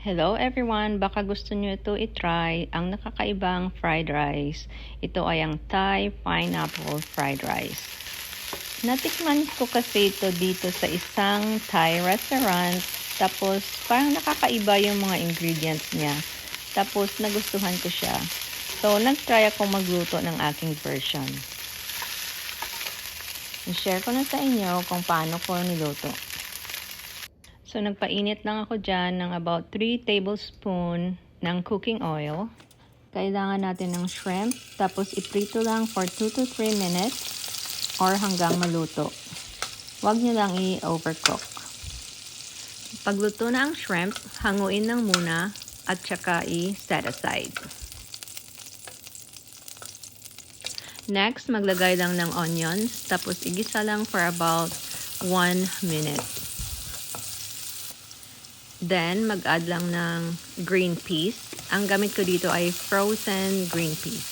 Hello everyone! Baka gusto nyo ito itry ang nakakaibang fried rice. Ito ay ang Thai pineapple fried rice. Natikman ko kasi ito dito sa isang Thai restaurant. Tapos parang nakakaiba yung mga ingredients niya. Tapos nagustuhan ko siya. So nagtry akong magluto ng aking version. I-share ko na sa inyo kung paano ko niluto. So, nagpainit lang ako dyan ng about 3 tablespoon ng cooking oil. Kailangan natin ng shrimp. Tapos, iprito lang for 2 to 3 minutes or hanggang maluto. Huwag nyo lang i-overcook. Pagluto na ang shrimp, hanguin lang muna at saka i-set aside. Next, maglagay lang ng onions. Tapos, igisa lang for about 1 minute. Then, mag-add lang ng green peas. Ang gamit ko dito ay frozen green peas.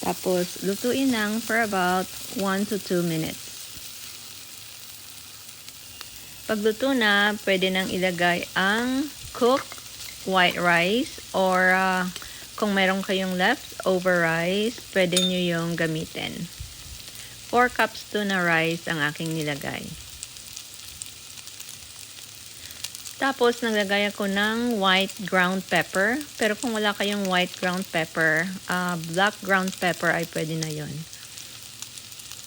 Tapos, lutuin lang for about 1 to 2 minutes. Pagluto na, pwede nang ilagay ang cooked white rice or kung meron kayong leftover rice, pwede nyo yung gamitin. 4 cups to na rice ang aking nilagay. Tapos, naglagay ako ng white ground pepper. Pero kung wala kayong white ground pepper, black ground pepper ay pwede na yon.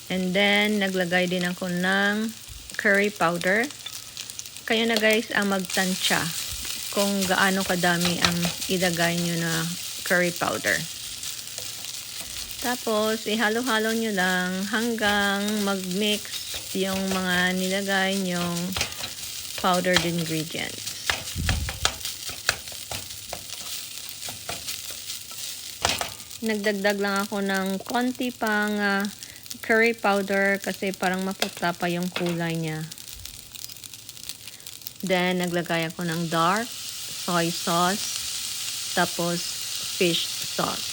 And then, naglagay din ako ng curry powder. Kayo na guys ang magtansya kung gaano kadami ang ilagay nyo na curry powder. Tapos, ihalo-halo nyo lang hanggang mag-mix yung mga nilagay nyong powdered ingredients. Nagdagdag lang ako ng konti pang curry powder kasi parang maputla pa yung kulay niya. Then, naglagay ako ng dark soy sauce, tapos fish sauce.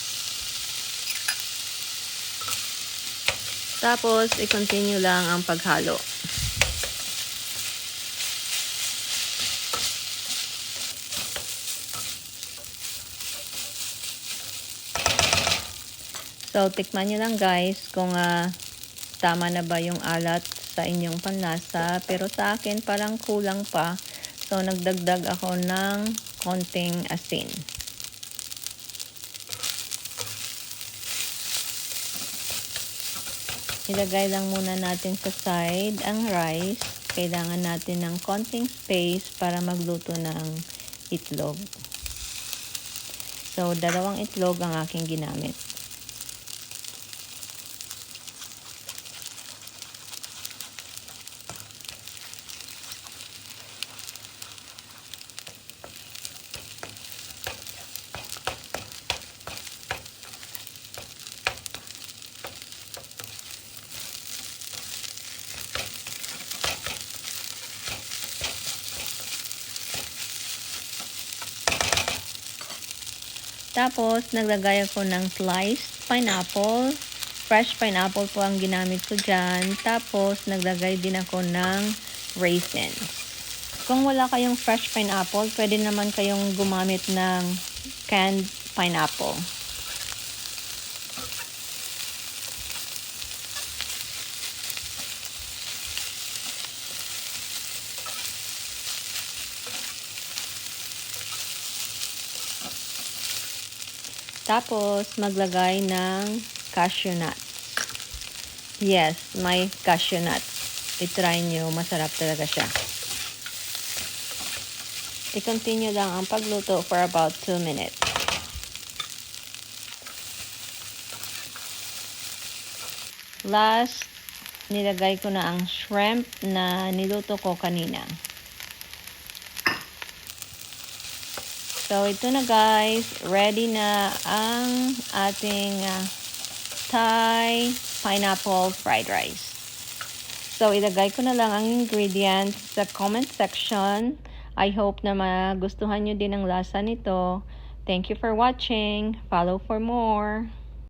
Tapos, i-continue lang ang paghalo. So, tikman nyo lang guys kung tama na ba yung alat sa inyong panlasa. Pero sa akin parang kulang pa. So, nagdagdag ako ng konting asin. Ilagay lang muna natin sa side ang rice. Kailangan natin ng konting space para magluto ng itlog. So, 2 itlog ang aking ginamit. Tapos, naglagay ako ng sliced pineapple. Fresh pineapple po ang ginamit ko dyan. Tapos, naglagay din ako ng raisins. Kung wala kayong fresh pineapple, pwede naman kayong gumamit ng canned pineapple. Tapos, maglagay ng cashew nuts. Yes, may cashew nuts. I-try nyo, masarap talaga siya. I-continue lang ang pagluto for about 2 minutes. Last, nilagay ko na ang shrimp na niluto ko kanina. So, ito na guys. Ready na ang ating Thai pineapple fried rice. So, ilagay ko na lang ang ingredients sa comment section. I hope na magustuhan nyo din ang lasa nito. Thank you for watching. Follow for more.